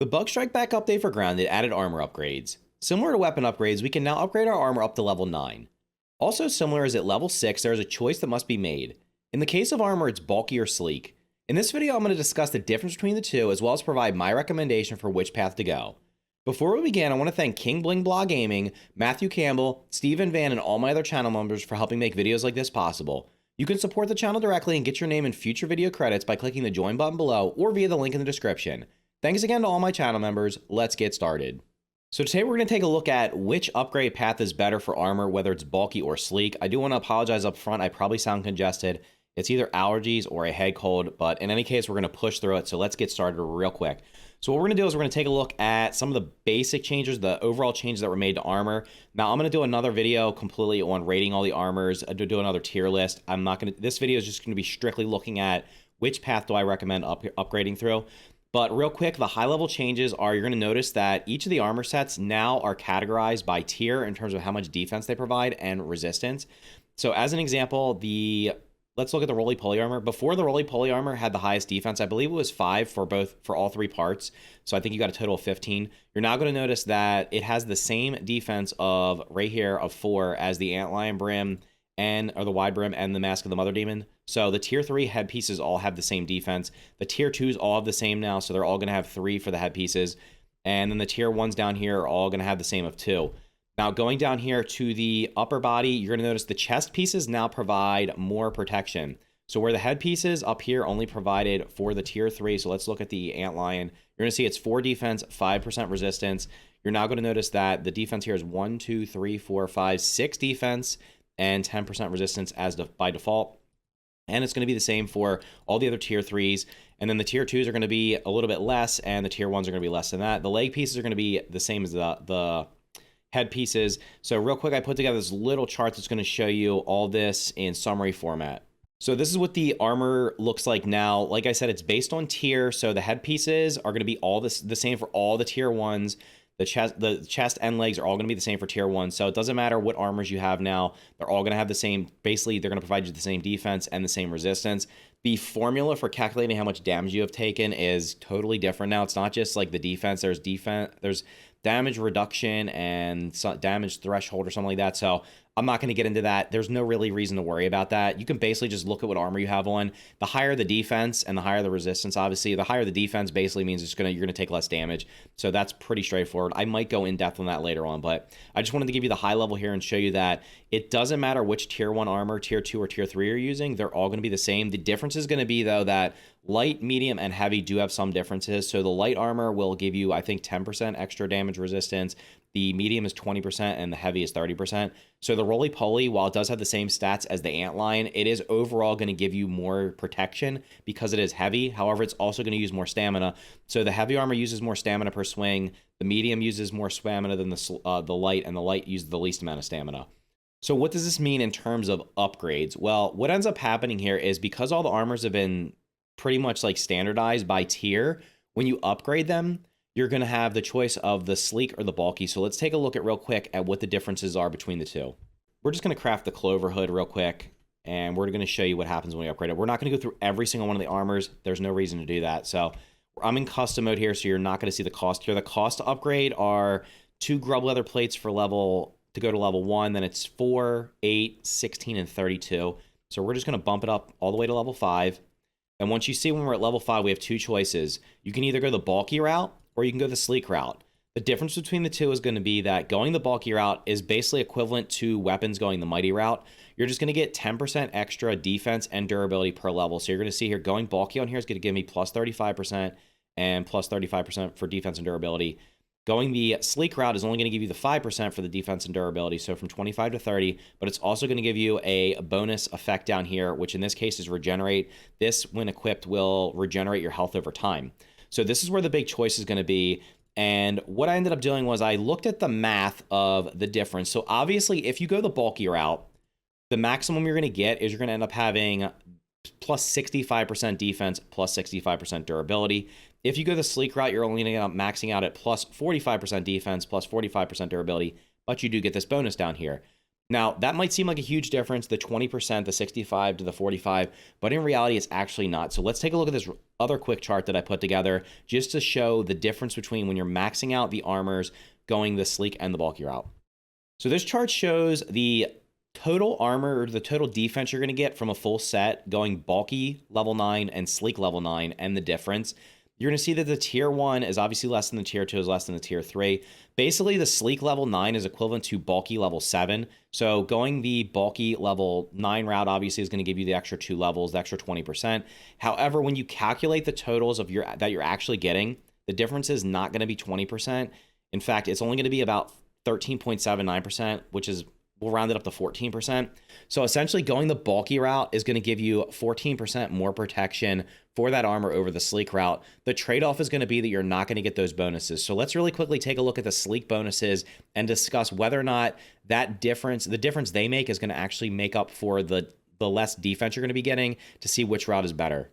The Bug Strike Back update for Grounded added armor upgrades. Similar to weapon upgrades, we can now upgrade our armor up to level 9. Also similar is at level 6, there is a choice that must be made. In the case of armor, it's bulky or sleek. In this video, I'm going to discuss the difference between the two, as well as provide my recommendation for which path to go. Before we begin, I want to thank King Bling Blog Gaming, Matthew Campbell, Stephen Van, and all my other channel members for helping make videos like this possible. You can support the channel directly and get your name in future video credits by clicking the join button below or via the link in the description. Thanks again to all my channel members. Let's get started. So today we're going to take a look at which upgrade path is better for armor, whether it's bulky or sleek. I do want to apologize up front. I probably sound congested. It's either allergies or a head cold, but in any case, we're going to push through it. So let's get started real quick. So what we're going to do is we're going to take a look at some of the basic changes, the overall changes that were made to armor. Now I'm going to do another video completely on rating all the armors. I do another tier list. This video is just going to be strictly looking at which path do I recommend upgrading through. But real quick, the high-level changes are you're going to notice that each of the armor sets now are categorized by tier in terms of how much defense they provide and resistance. So as an example, let's look at the roly-poly armor. Before, the roly-poly armor had the highest defense. I believe it was 5 for all three parts. So I think you got a total of 15. You're now going to notice that it has the same defense of right here of 4 as the antlion brim or the wide brim and the mask of the mother demon. So the tier 3 headpieces all have the same defense. The tier 2s all have the same now, so they're all going to have 3 for the headpieces. And then the tier 1s down here are all going to have the same of 2. Now going down here to the upper body, you're going to notice the chest pieces now provide more protection. So where the headpieces up here only provided for the tier 3, so let's look at the antlion. You're going to see it's 4 defense, 5% resistance. You're now going to notice that the defense here is 1, 2, 3, 4, 5, 6 defense and 10% resistance by default. And it's going to be the same for all the other tier 3s. And then the tier 2s are going to be a little bit less, and the tier 1s are going to be less than that. The leg pieces are going to be the same as the head pieces. So real quick, I put together this little chart that's going to show you all this in summary format. So this is what the armor looks like now. Like I said, it's based on tier. So the head pieces are going to be all the same for all the tier 1s. The chest and legs are all going to be the same for tier 1. So it doesn't matter what armors you have now. They're all going to have the same. Basically, they're going to provide you the same defense and the same resistance. The formula for calculating how much damage you have taken is totally different now. It's not just like the defense. There's damage reduction and damage threshold or something like that. So I'm not going to get into that. There's no really reason to worry about that. You can basically just look at what armor you have on. The higher the defense and the higher the resistance, obviously, the higher the defense basically means you're going to take less damage. So that's pretty straightforward. I might go in depth on that later on, but I just wanted to give you the high level here and show you that it doesn't matter which tier 1 armor, tier 2 or tier 3 you're using. They're all going to be the same. The difference is going to be though that light, medium, and heavy do have some differences. So the light armor will give you, I think, 10% extra damage resistance. The medium is 20% and the heavy is 30%. So the roly-poly, while it does have the same stats as the antlion, it is overall going to give you more protection because it is heavy. However, it's also going to use more stamina. So the heavy armor uses more stamina per swing. The medium uses more stamina than the light, and the light uses the least amount of stamina. So what does this mean in terms of upgrades? Well, what ends up happening here is because all the armors have been pretty much like standardized by tier, when you upgrade them, you're going to have the choice of the sleek or the bulky. So let's take a look at real quick at what the differences are between the two. We're just going to craft the clover hood real quick, and we're going to show you what happens when we upgrade it. We're not going to go through every single one of the armors. There's no reason to do that. So I'm in custom mode here, so you're not going to see the cost here. The cost to upgrade are 2 grub leather plates to go to level 1. Then it's 4, 8, 16, and 32. So we're just going to bump it up all the way to level 5. And once you see when we're at level 5, we have 2 choices. You can either go the bulky route or you can go the sleek route. The difference between the two is going to be that going the bulky route is basically equivalent to weapons going the mighty route. You're just going to get 10% extra defense and durability per level. So you're going to see here going bulky on here is going to give me plus 35% and plus 35% for defense and durability. Going the sleek route is only going to give you the 5% for the defense and durability, so from 25 to 30, but it's also going to give you a bonus effect down here, which in this case is regenerate. This, when equipped, will regenerate your health over time. So this is where the big choice is going to be. And what I ended up doing was I looked at the math of the difference. So obviously, if you go the bulky route, the maximum you're going to get is you're going to end up having plus 65% defense, plus 65% durability. If you go the sleek route, you're only going to end up maxing out at plus 45% defense, plus 45% durability, but you do get this bonus down here. Now, that might seem like a huge difference, the 20%, the 65 to the 45, but in reality, it's actually not. So let's take a look at this other quick chart that I put together just to show the difference between when you're maxing out the armors going the sleek and the bulky route. So this chart shows the total armor or the total defense you're going to get from a full set going bulky level 9 and sleek level 9 and the difference. You're going to see that the tier 1 is obviously less than the tier 2 is less than the tier 3. Basically, the sleek level 9 is equivalent to bulky level 7. So going the bulky level 9 route obviously is going to give you the extra 2 levels, the extra 20%. However, when you calculate the totals of that you're actually getting, the difference is not going to be 20%. In fact, it's only going to be about 13.79%, which is, we'll round it up to 14%. So essentially going the bulky route is going to give you 14% more protection for that armor over the sleek route. The trade-off is going to be that you're not going to get those bonuses. So let's really quickly take a look at the sleek bonuses and discuss whether or not that difference, the difference they make, is going to actually make up for the less defense you're going to be getting, to see which route is better.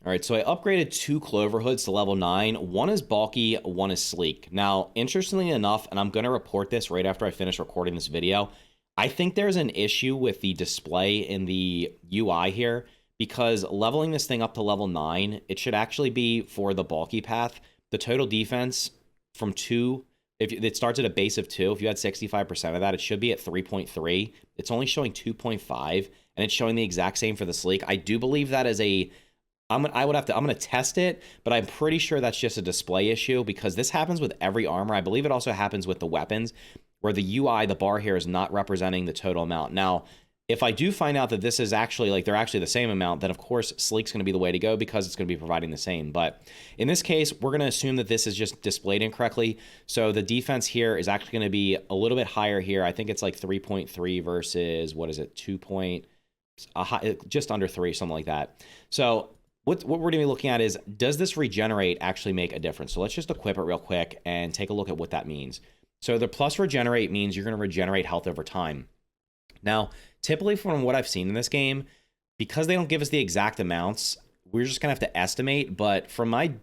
All right, so I upgraded 2 clover hoods to level 9. One is bulky, one is sleek. Now, interestingly enough, and I'm going to report this right after I finish recording this video, I think there's an issue with the display in the UI here, because leveling this thing up to level 9, it should actually be for the bulky path. The total defense from 2, if it starts at a base of 2, if you had 65% of that, it should be at 3.3. It's only showing 2.5, and it's showing the exact same for the sleek. I do believe that is I'm going to test it, but I'm pretty sure that's just a display issue, because this happens with every armor. I believe it also happens with the weapons, where the UI, the bar here, is not representing the total amount. Now, if I do find out that this is actually, like, they're actually the same amount, then of course sleek's going to be the way to go, because it's going to be providing the same. But in this case, we're going to assume that this is just displayed incorrectly. So the defense here is actually going to be a little bit higher here. I think it's like 3.3 versus, what is it, 2 just under 3, something like that. So what we're going to be looking at is, does this regenerate actually make a difference? So let's just equip it real quick and take a look at what that means. So the plus regenerate means you're going to regenerate health over time. Now, typically from what I've seen in this game, because they don't give us the exact amounts, we're just going to have to estimate. But from my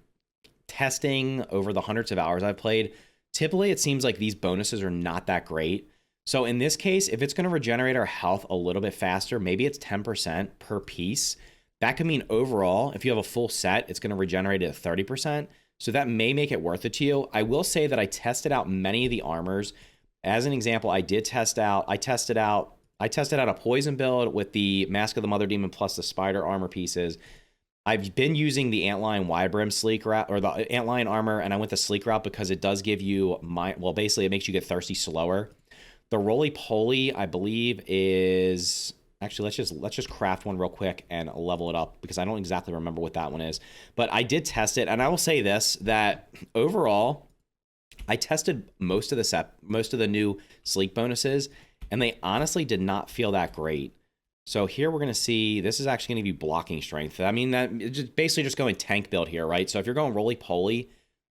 testing over the hundreds of hours I've played, typically it seems like these bonuses are not that great. So in this case, if it's going to regenerate our health a little bit faster, maybe it's 10% per piece. That could mean overall, if you have a full set, it's going to regenerate at 30%. So that may make it worth it to you. I will say that I tested out many of the armors. As an example, I tested out a poison build with the Mask of the Mother Demon plus the spider armor pieces. I've been using the Antlion wide brim sleek route, or the Antlion armor, and I went the sleek route because it does give you basically it makes you get thirsty slower. The roly poly, I believe, is actually, let's just craft one real quick and level it up, because I don't exactly remember what that one is. But I did test it, and I will say this, that overall, I tested most of the new sleek bonuses, and they honestly did not feel that great. So here we're going to see, this is actually going to be blocking strength. I mean, that it's just basically just going tank build here, right? So if you're going roly-poly,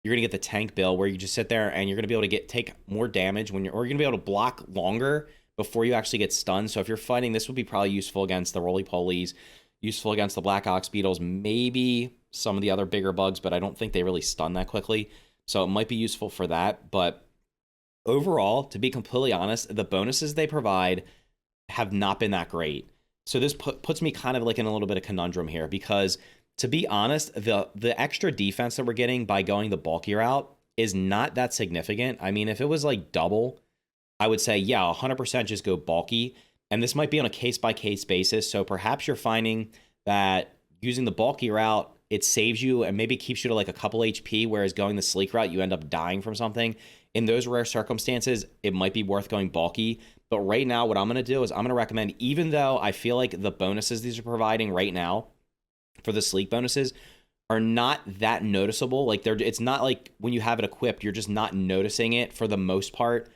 you're going to get the tank build, where you just sit there and you're going to be able to take more damage or you're going to be able to block longer before you actually get stunned. So if you're fighting, this would be probably useful against the roly-polies, useful against the black ox beetles, maybe some of the other bigger bugs, but I don't think they really stun that quickly. So it might be useful for that. But overall, to be completely honest, the bonuses they provide have not been that great. So this puts me kind of like in a little bit of conundrum here, because to be honest, the extra defense that we're getting by going the bulky route is not that significant. I mean, if it was like double, I would say, yeah, 100% just go bulky. And this might be on a case-by-case basis. So perhaps you're finding that using the bulky route, it saves you and maybe keeps you to like a couple HP, whereas going the sleek route, you end up dying from something. In those rare circumstances, it might be worth going bulky. But right now, what I'm going to do is I'm going to recommend, even though I feel like the bonuses these are providing right now for the sleek bonuses are not that noticeable. Like it's not like when you have it equipped, you're just not noticing it for the most part.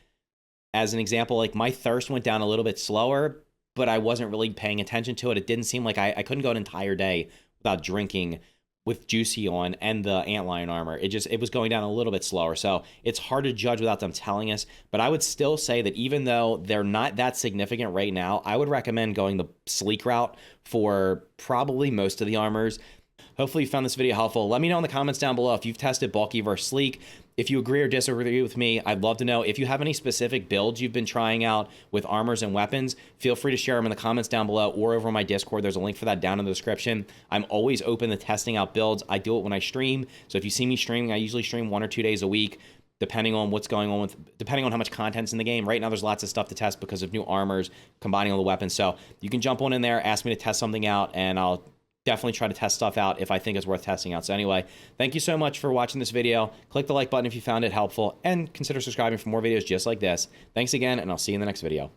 As an example, like my thirst went down a little bit slower, but I wasn't really paying attention to it. It didn't seem like I couldn't go an entire day without drinking with Juicy on and the Antlion armor. It was going down a little bit slower. So it's hard to judge without them telling us. But I would still say that even though they're not that significant right now, I would recommend going the sleek route for probably most of the armors. Hopefully you found this video helpful. Let me know in the comments down below if you've tested bulky versus sleek. If you agree or disagree with me, I'd love to know. If you have any specific builds you've been trying out with armors and weapons, feel free to share them in the comments down below or over on my Discord. There's a link for that down in the description. I'm always open to testing out builds. I do it when I stream. So if you see me streaming, I usually stream 1 or 2 days a week, depending on what's going on depending on how much content's in the game. Right now, there's lots of stuff to test because of new armors, combining all the weapons. So you can jump on in there, ask me to test something out, and I'll definitely try to test stuff out if I think it's worth testing out. So anyway, thank you so much for watching this video. Click the like button if you found it helpful, and consider subscribing for more videos just like this. Thanks again, and I'll see you in the next video.